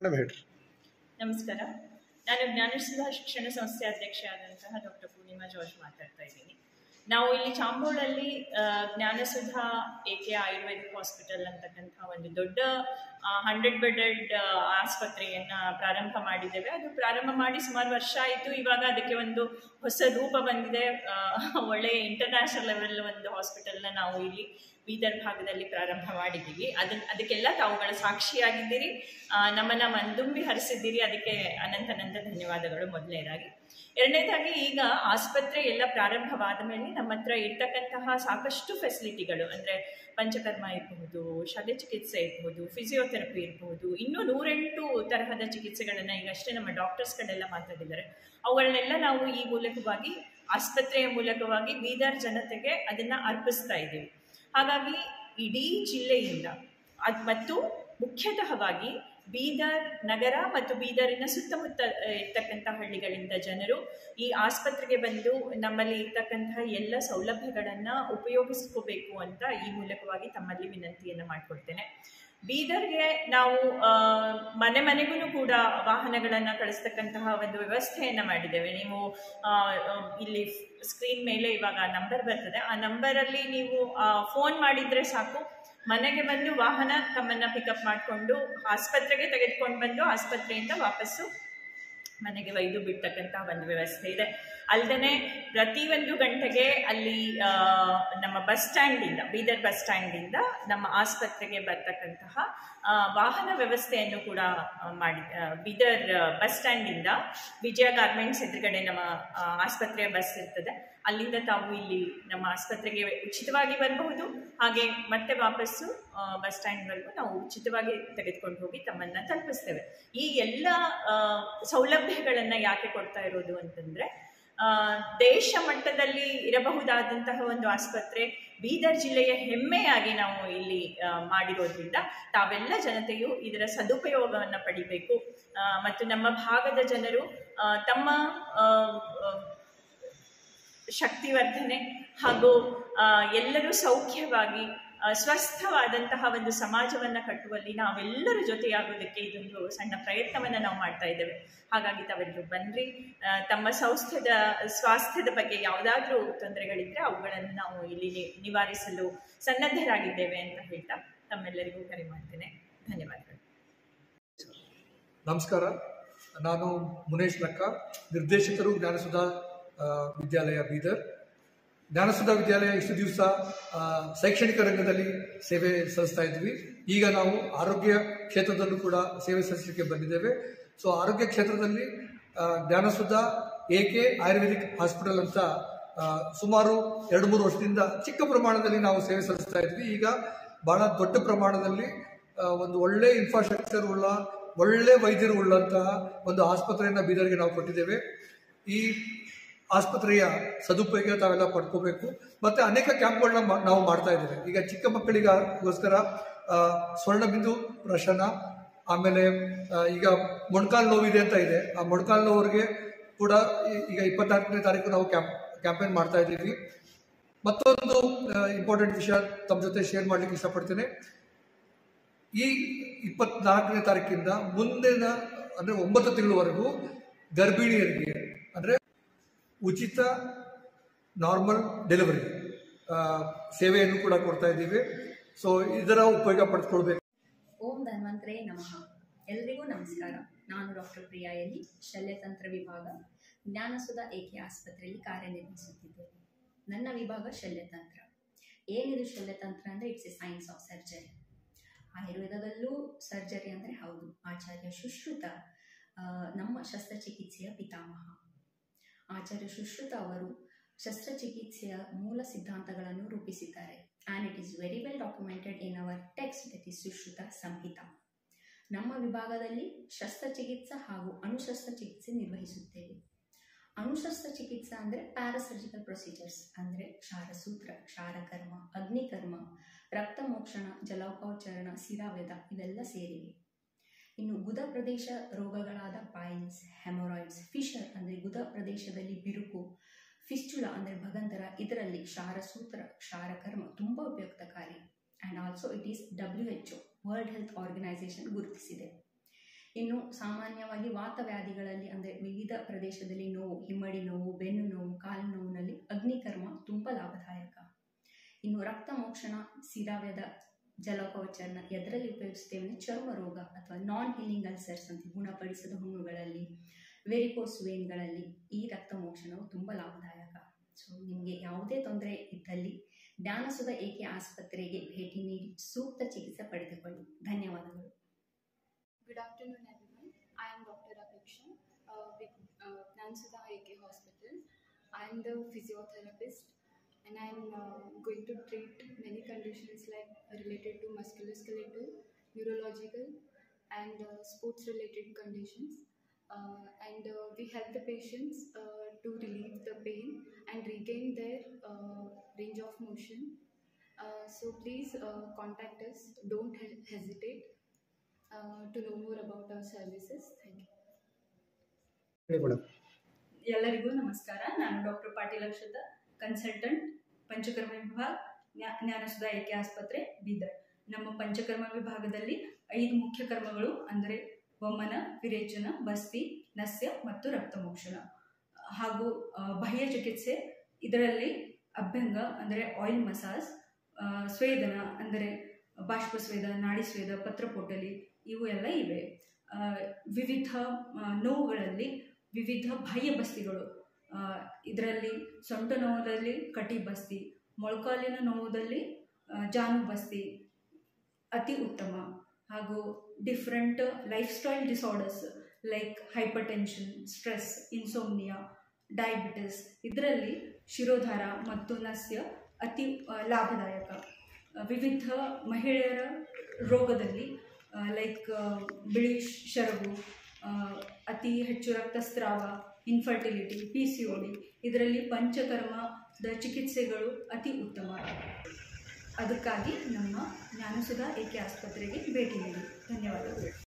Madam ಹೇಳ್ರಿ. ನಮಸ್ಕಾರ. ನಾನು ಜ್ಞಾನಸುಧಾ ಶಿಕ್ಷಣ ಸಂಸ್ಥೆ ಅಧ್ಯಕ್ಷೆಯಾದಂತಹ ಡಾಕ್ಟರ್ ಪೂರ್ಣಿಮಾ ಜಾರ್ಜ್ ಮಾತಾಡ್ತಾ ಇದ್ದೀನಿ. ನಾವು ಇಲ್ಲಿ ಚಾಂಬೋಳಲ್ಲಿ ಜ್ಞಾನಸುಧಾ ಏಕೆ ಆಯುರ್ವೇದಿಕ್ ಹಾಸ್ಪಿಟಲ್ ಅಂತಕ್ಕಂಥ ಒಂದು ದೊಡ್ಡ 100 ಬೆಡೆಡ್ ಆಸ್ಪತ್ರೆಯನ್ನು ಪ್ರಾರಂಭ ಮಾಡಿದ್ದೇವೆ. ಅದು ಪ್ರಾರಂಭ ಮಾಡಿ ಸುಮಾರು ವರ್ಷ ಆಯಿತು. ಇವಾಗ ಅದಕ್ಕೆ ಒಂದು ಹೊಸ ರೂಪ ಬಂದಿದೆ. ಒಳ್ಳೆಯ ಇಂಟರ್ನ್ಯಾಷನಲ್ ಲೆವೆಲ್ ಒಂದು ಹಾಸ್ಪಿಟಲ್ನ ನಾವು ಇಲ್ಲಿ ಬೀದರ್ ಭಾಗದಲ್ಲಿ ಪ್ರಾರಂಭ ಮಾಡಿದ್ದೀವಿ. ಅದಕ್ಕೆಲ್ಲ ತಾವುಗಳ ಸಾಕ್ಷಿಯಾಗಿದ್ದೀರಿ, ನಮ್ಮನ್ನು ಮಂದುಂಬಿ ಹರಿಸಿದ್ದೀರಿ. ಅದಕ್ಕೆ ಅನಂತ ಧನ್ಯವಾದಗಳು ಮೊದಲನೇದಾಗಿ. ಎರಡನೇದಾಗಿ, ಈಗ ಆಸ್ಪತ್ರೆ ಎಲ್ಲ ಪ್ರಾರಂಭವಾದ ಮೇಲೆ ನಮ್ಮ ಹತ್ರ ಇರ್ತಕ್ಕಂತಹ ಸಾಕಷ್ಟು ಫೆಸಿಲಿಟಿಗಳು ಅಂದರೆ ಪಂಚಕರ್ಮ ಇರಬಹುದು, ಶಲ್ಯಚಿಕಿತ್ಸೆ ಇರಬಹುದು, ಫಿಸಿಯೋಥೆರಪಿ ಇರಬಹುದು, ಇನ್ನೂ 108 ತರಹದ ಚಿಕಿತ್ಸೆಗಳನ್ನು ಈಗಷ್ಟೇ ನಮ್ಮ ಡಾಕ್ಟರ್ಸ್ಗಳೆಲ್ಲ ಮಾತಾಡಿದ್ದಾರೆ. ಅವುಗಳನ್ನೆಲ್ಲ ನಾವು ಈ ಮೂಲಕವಾಗಿ ಆಸ್ಪತ್ರೆಯ ಮೂಲಕವಾಗಿ ಬೀದರ್ ಜನತೆಗೆ ಅದನ್ನು ಅರ್ಪಿಸ್ತಾ ಇದ್ದೀವಿ. ಹಾಗಾಗಿ ಇಡೀ ಜಿಲ್ಲೆಯಿಂದ ಮತ್ತು ಮುಖ್ಯತಃವಾಗಿ ಬೀದರ್ ನಗರ ಮತ್ತು ಬೀದರಿನ ಸುತ್ತಮುತ್ತ ಇರ್ತಕ್ಕಂಥ ಹಳ್ಳಿಗಳಿಂದ ಜನರು ಈ ಆಸ್ಪತ್ರೆಗೆ ಬಂದು ನಮ್ಮಲ್ಲಿ ಇರ್ತಕ್ಕಂತಹ ಎಲ್ಲ ಸೌಲಭ್ಯಗಳನ್ನು ಉಪಯೋಗಿಸ್ಕೋಬೇಕು ಅಂತ ಈ ಮೂಲಕವಾಗಿ ತಮ್ಮಲ್ಲಿ ವಿನಂತಿಯನ್ನು ಮಾಡಿಕೊಡ್ತೇನೆ. ಬೀದರ್ಗೆ ನಾವು ಮನೆ ಮನೆಗೂ ಕೂಡ ವಾಹನಗಳನ್ನು ಕಳಿಸ್ತಕ್ಕಂತಹ ಒಂದು ವ್ಯವಸ್ಥೆಯನ್ನು ಮಾಡಿದ್ದೇವೆ. ನೀವು ಇಲ್ಲಿ ಸ್ಕ್ರೀನ್ ಮೇಲೆ ಇವಾಗ ನಂಬರ್ ಬರ್ತದೆ, ಆ ನಂಬರಲ್ಲಿ ನೀವು ಫೋನ್ ಮಾಡಿದರೆ ಸಾಕು, ಮನೆಗೆ ಬಂದು ವಾಹನ ತಮ್ಮನ್ನು ಪಿಕಪ್ ಮಾಡಿಕೊಂಡು ಆಸ್ಪತ್ರೆಗೆ ತೆಗೆದುಕೊಂಡು ಬಂದು ಆಸ್ಪತ್ರೆಯಿಂದ ವಾಪಸ್ಸು ಮನೆಗೆ ಒಯ್ದು ಬಿಡ್ತಕ್ಕಂಥ ಒಂದು ವ್ಯವಸ್ಥೆ ಇದೆ. ಅಲ್ಲದೆ ಪ್ರತಿ 1 ಗಂಟೆಗೆ ಅಲ್ಲಿ ನಮ್ಮ ಬಸ್ ಸ್ಟ್ಯಾಂಡಿಂದ, ಬೀದರ್ ಬಸ್ ಸ್ಟ್ಯಾಂಡಿಂದ ನಮ್ಮ ಆಸ್ಪತ್ರೆಗೆ ಬರ್ತಕ್ಕಂತಹ ವಾಹನ ವ್ಯವಸ್ಥೆಯನ್ನು ಕೂಡ ಮಾಡಿ, ಬೀದರ್ ಬಸ್ ಸ್ಟ್ಯಾಂಡಿಂದ ವಿಜಯ ಗಾರ್ಮೆಂಟ್ಸ್ ಎದುರುಗಡೆ ನಮ್ಮ ಆಸ್ಪತ್ರೆಯ ಬಸ್ ಇರ್ತದೆ, ಅಲ್ಲಿಂದ ತಾವು ಇಲ್ಲಿ ನಮ್ಮ ಆಸ್ಪತ್ರೆಗೆ ಉಚಿತವಾಗಿ ಬರಬಹುದು. ಹಾಗೆ ಮತ್ತೆ ವಾಪಸ್ಸು ಬಸ್ ಸ್ಟ್ಯಾಂಡ್ವರೆಗೂ ನಾವು ಉಚಿತವಾಗಿ ತೆಗೆದುಕೊಂಡು ಹೋಗಿ ತಮ್ಮನ್ನು ತಲುಪಿಸ್ತೇವೆ. ಈ ಎಲ್ಲ ಸೌಲಭ್ಯಗಳನ್ನು ಯಾಕೆ ಕೊಡ್ತಾ ಇರೋದು ಅಂತಂದರೆ, ದೇಶ ಮಟ್ಟದಲ್ಲಿ ಇರಬಹುದಾದಂತಹ ಒಂದು ಆಸ್ಪತ್ರೆ ಬೀದರ್ ಜಿಲ್ಲೆಯ ಹೆಮ್ಮೆಯಾಗಿ ನಾವು ಇಲ್ಲಿ ಮಾಡಿರೋದ್ರಿಂದ ತಾವೆಲ್ಲ ಜನತೆಯು ಇದರ ಸದುಪಯೋಗವನ್ನು ಪಡಿಬೇಕು. ಮತ್ತು ನಮ್ಮ ಭಾಗದ ಜನರು ತಮ್ಮ ಶಕ್ತಿವರ್ಧನೆ ಹಾಗೂ ಎಲ್ಲರೂ ಸೌಖ್ಯವಾಗಿ ಸ್ವಸ್ಥವಾದಂತಹ ಒಂದು ಸಮಾಜವನ್ನು ಕಟ್ಟುವಲ್ಲಿ ನಾವೆಲ್ಲರೂ ಜೊತೆಯಾಗೋದಕ್ಕೆ ಇದೊಂದು ಸಣ್ಣ ಪ್ರಯತ್ನವನ್ನು ನಾವು ಮಾಡ್ತಾ ಇದ್ದೇವೆ. ಹಾಗಾಗಿ ತಾವೆಲ್ಲರೂ ಬನ್ನಿರಿ. ತಮ್ಮ ಸ್ವಾಸ್ಥ್ಯದ ಬಗ್ಗೆ ಯಾವುದಾದ್ರೂ ತೊಂದರೆಗಳಿದ್ದರೆ ಅವುಗಳನ್ನು ನಾವು ಇಲ್ಲಿ ನಿವಾರಿಸಲು ಸನ್ನದ್ಧರಾಗಿದ್ದೇವೆ ಅಂತ ಹೇಳ್ತಾ ತಮ್ಮೆಲ್ಲರಿಗೂ ಕರೆ ಮಾಡ್ತೇನೆ. ಧನ್ಯವಾದಗಳು. ನಮಸ್ಕಾರ. ನಾನು ಮುನೇಶ್ ಲಕ್ಕ, ನಿರ್ದೇಶಕರು ಜ್ಞಾನಸುಧಾ ವಿದ್ಯಾಲಯ ಬೀದರ್. ಜ್ಞಾನಸುಧಾ ವಿದ್ಯಾಲಯ ಇಷ್ಟು ದಿವಸ ಶೈಕ್ಷಣಿಕ ರಂಗದಲ್ಲಿ ಸೇವೆ ಸಲ್ಲಿಸ್ತಾ ಇದ್ವಿ. ಈಗ ನಾವು ಆರೋಗ್ಯ ಕ್ಷೇತ್ರದಲ್ಲೂ ಕೂಡ ಸೇವೆ ಸಲ್ಲಿಸಲಿಕ್ಕೆ ಬಂದಿದ್ದೇವೆ. ಸೊ ಆರೋಗ್ಯ ಕ್ಷೇತ್ರದಲ್ಲಿ ಜ್ಞಾನಸುಧಾ ಏಕೆ ಆಯುರ್ವೇದಿಕ್ ಹಾಸ್ಪಿಟಲ್ ಅಂತ ಸುಮಾರು 2-3 ವರ್ಷದಿಂದ ಚಿಕ್ಕ ಪ್ರಮಾಣದಲ್ಲಿ ನಾವು ಸೇವೆ ಸಲ್ಲಿಸ್ತಾ ಇದ್ವಿ. ಈಗ ಬಹಳ ದೊಡ್ಡ ಪ್ರಮಾಣದಲ್ಲಿ ಒಂದು ಒಳ್ಳೆ ಇನ್ಫ್ರಾಸ್ಟ್ರಕ್ಚರ್ ಉಳ್ಳ, ಒಳ್ಳೆ ವೈದ್ಯರು ಉಳ್ಳಂತಹ ಒಂದು ಆಸ್ಪತ್ರೆಯನ್ನು ಬೀದರ್ಗೆ ನಾವು ಕೊಟ್ಟಿದ್ದೇವೆ. ಈ ಆಸ್ಪತ್ರೆಯ ಸದುಪಯೋಗ ತಾವೆಲ್ಲ ಪಡ್ಕೋಬೇಕು. ಮತ್ತು ಅನೇಕ ಕ್ಯಾಂಪ್ಗಳನ್ನ ನಾವು ಮಾಡ್ತಾ ಇದ್ದೇವೆ. ಈಗ ಚಿಕ್ಕ ಮಕ್ಕಳಿಗೋಸ್ಕರ ಸ್ವರ್ಣಬಿಂದು ಪ್ರಶನ, ಆಮೇಲೆ ಈಗ ಮೊಣಕಾಲು ನೋವಿದೆ ಅಂತ ಇದೆ, ಆ ಮೊಣಕಾಲು ನೋವಿಗೆ ಕೂಡ ಈಗ 24ನೇ ತಾರೀಕು ನಾವು ಕ್ಯಾಂಪೇನ್ ಮಾಡ್ತಾ ಇದ್ದೀವಿ. ಮತ್ತೊಂದು ಇಂಪಾರ್ಟೆಂಟ್ ವಿಷಯ ತಮ್ಮ ಜೊತೆ ಶೇರ್ ಮಾಡಲಿಕ್ಕೆ ಇಷ್ಟಪಡ್ತೇನೆ. ಈ 24ನೇ ತಾರೀಕಿಂದ ಮುಂದಿನ ಅಂದರೆ 9 ತಿಂಗಳವರೆಗೂ ಗರ್ಭಿಣಿಯರಿಗೆ ಅಂದರೆ ಉಚಿತ ನಾರ್ಮಲ್ ಡೆಲಿವರಿ ಸೇವೆಯನ್ನು ಕೂಡ ಕೊಡ್ತಾ ಇದ್ದೀವಿ. ಸೊ ಇದರ ಉಪಯೋಗ ಪಡೆದುಕೊಳ್ಬೇಕು. ಓಂ ಧನ್ವಂತರೇ ನಮಃ. ಎಲ್ರಿಗೂ ನಮಸ್ಕಾರ. ನಾನು ಡಾಕ್ಟರ್ ಪ್ರಿಯಾ ಎಲ್ಲಿ, ಶಲ್ಯತಂತ್ರ ವಿಭಾಗ, ಜ್ಞಾನಸುಧಾ ಏಕೆ ಆಸ್ಪತ್ರೆಯಲ್ಲಿ ಕಾರ್ಯನಿರ್ವಹಿಸುತ್ತಿದ್ದೇನೆ. ನನ್ನ ವಿಭಾಗ ಶಲ್ಯತಂತ್ರ. ಏನಿದು ಶಲ್ಯತಂತ್ರ ಅಂದರೆ it's a science of surgery. ಆಯುರ್ವೇದದಲ್ಲೂ ಸರ್ಜರಿ ಅಂದರೆ ಹೌದು. ಆಚಾರ್ಯ ಸುಶ್ರುತ ನಮ್ಮ ಶಸ್ತ್ರಚಿಕಿತ್ಸೆಯ ಪಿತಾಮಹ. ಆಚಾರ್ಯ ಸುಶ್ರುತ ಅವರು ಶಸ್ತ್ರಚಿಕಿತ್ಸೆಯ ಮೂಲ ಸಿದ್ಧಾಂತಗಳನ್ನು ರೂಪಿಸಿದ್ದಾರೆ. And it is very well documented in our text, that is Sushruta Samhita. ನಮ್ಮ ವಿಭಾಗದಲ್ಲಿ ಶಸ್ತ್ರಚಿಕಿತ್ಸೆ ಹಾಗೂ ಅಣುಶಸ್ತ್ರಚಿಕಿತ್ಸೆ ನಿರ್ವಹಿಸುತ್ತೇವೆ. ಅಣುಶಸ್ತ್ರಚಿಕಿತ್ಸೆ ಅಂದರೆ ಪ್ಯಾರಾಸರ್ಜಿಕಲ್ ಪ್ರೊಸೀಜರ್ಸ್ ಅಂದರೆ ಕ್ಷಾರಸೂತ್ರ, ಕ್ಷಾರಕರ್ಮ, ಅಗ್ನಿಕರ್ಮ, ರಕ್ತಮೋಕ್ಷಣ, ಜಲೋಪಚಾರಣ, ಶಿರಾವೇದ ಇವೆಲ್ಲ ಸೇರಿವೆ. ಇನ್ನು ಗುದ ಪ್ರದೇಶ ರೋಗಗಳಾದ ಪೈಲ್ಸ್, ಹೆಮೊರಾಯ್ಡ್ಸ್, ಫಿಶರ್ ಅಂದರೆ ಗುದ ಪ್ರದೇಶದಲ್ಲಿ ಬಿರುಕು, ಫಿಸ್ಚುಲಾ ಅಂದರೆ ಭಗಂತರ, ಇದರಲ್ಲಿ ಕ್ಷಾರಸೂತ್ರ, ಕ್ಷಾರಕರ್ಮ ತುಂಬ ಉಪಯುಕ್ತಕಾರಿ. And also it is WHO world health organisation ಗುರುತಿಸಿದೆ. ಇನ್ನು ಸಾಮಾನ್ಯವಾಗಿ ವಾತವ್ಯಾಧಿಗಳಲ್ಲಿ ಅಂದರೆ ವಿವಿಧ ಪ್ರದೇಶದಲ್ಲಿ ನೋವು, ಹಿಮ್ಮಡಿ ನೋವು, ಬೆನ್ನು ನೋವು, ಕಾಲು ನೋವಿನಲ್ಲಿ ಅಗ್ನಿಕರ್ಮ ತುಂಬ ಲಾಭದಾಯಕ. ಇನ್ನು ರಕ್ತ ಮೋಕ್ಷಣ, ಸಿರಾವ್ಯದ, ಜಲಕವಚರಣ ಎದರಲ್ಲಿ ಉಪಯೋಗಿಸ್ತೇವೆ ಅಂದರೆ ಚರ್ಮ ರೋಗ ಅಥವಾ ನಾನ್ ಹೀಲಿಂಗ್ ಅಲ್ಸರ್ಸ್ ಅಂತ ಗುಣಪಡಿಸದ ಹುಣ್ಣುಗಳಲ್ಲಿ, ವೆರಿಕೋಸ್ ವೇನ್ಗಳಲ್ಲಿ ಈ ರಕ್ತ ಮೋಕ್ಷಣವು ತುಂಬ ಲಾಭದಾಯಕ. ಸೊ ನಿಮಗೆ ಯಾವುದೇ ತೊಂದರೆ ಇದ್ದಲ್ಲಿ ಜ್ಞಾನಸುಧ ಏಕೆ ಆಸ್ಪತ್ರೆಗೆ ಭೇಟಿ ನೀಡಿ ಸೂಕ್ತ ಚಿಕಿತ್ಸೆ ಪಡೆದುಕೊಳ್ಳಿ. ಧನ್ಯವಾದಗಳು. Good afternoon, everyone. I am Dr. Apeksha with Gnanasuda AK Hospital. I am the physiotherapist, and I am going to treat many conditions like related to musculoskeletal, neurological, and sports-related conditions. We help the patients to relieve the pain and regain their range of motion. So please contact us. Don't hesitate to know more about our services. Thank you. ಎಲ್ಲರಿಗೂ ನಮಸ್ಕಾರ. ನಾನು doctor Patil Akshata, consultant, panchakarma ವಿಭಾಗ, ಜ್ಞಾನಸುಧ ಏಕೆ ಆಸ್ಪತ್ರೆ, ಬೀದರ್. ನಮ್ಮ ಪಂಚಕರ್ಮ ವಿಭಾಗದಲ್ಲಿ 5 ಮುಖ್ಯ ಕರ್ಮಗಳು ಅಂದರೆ ವಮನ, ವಿರೇಚನ, ಬಸ್ತಿ, ನಸ್ಯ ಮತ್ತು ರಕ್ತಮೋಕ್ಷಣ ಹಾಗೂ ಬಾಹ್ಯ ಚಿಕಿತ್ಸೆ. ಇದರಲ್ಲಿ ಅಭ್ಯಂಗ ಅಂದರೆ ಆಯಿಲ್ ಮಸಾಜ್, ಸ್ವೇದನ ಅಂದರೆ ಬಾಷ್ಪ ಸ್ವೇದ, ನಾಡಿ ಸ್ವೇದ, ಪತ್ರಪೋಟಲಿ ಇವು ಎಲ್ಲ ಇವೆ. ವಿವಿಧ ನೋವುಗಳಲ್ಲಿ ವಿವಿಧ ಬಾಹ್ಯ ಬಸ್ತಿಗಳು, ಇದರಲ್ಲಿ ಸೊಂಟ ನೋವುದಲ್ಲಿ ಕಟಿ ಬಸ್ತಿ, ಮೊಳಕಾಲಿನ ನೋವುದಲ್ಲಿ ಜಾನು ಬಸ್ತಿ ಅತಿ ಉತ್ತಮ. ಹಾಗೂ different lifestyle disorders like hypertension, stress, insomnia, diabetes ಇದರಲ್ಲಿ ಶಿರೋಧಾರ ಮತ್ತು ನಸ್ಯ ಅತಿ ಲಾಭದಾಯಕ. ವಿವಿಧ ಮಹಿಳೆಯರ ರೋಗದಲ್ಲಿ ಲೈಕ್ ಬಿಳಿ ಶರಗು, ಅತಿ ಹೆಚ್ಚು ರಕ್ತಸ್ರಾವ, ಇನ್ಫರ್ಟಿಲಿಟಿ, PCOD ಇದರಲ್ಲಿ ಪಂಚಕರ್ಮದ ಚಿಕಿತ್ಸೆಗಳು ಅತಿ ಉತ್ತಮ. ಅದಕ್ಕಾಗಿ ನಮ್ಮ ಜ್ಞಾನಸುಧ ಏಕೆ ಆಸ್ಪತ್ರೆಗೆ ಭೇಟಿ ನೀಡಿ. ಧನ್ಯವಾದಗಳು.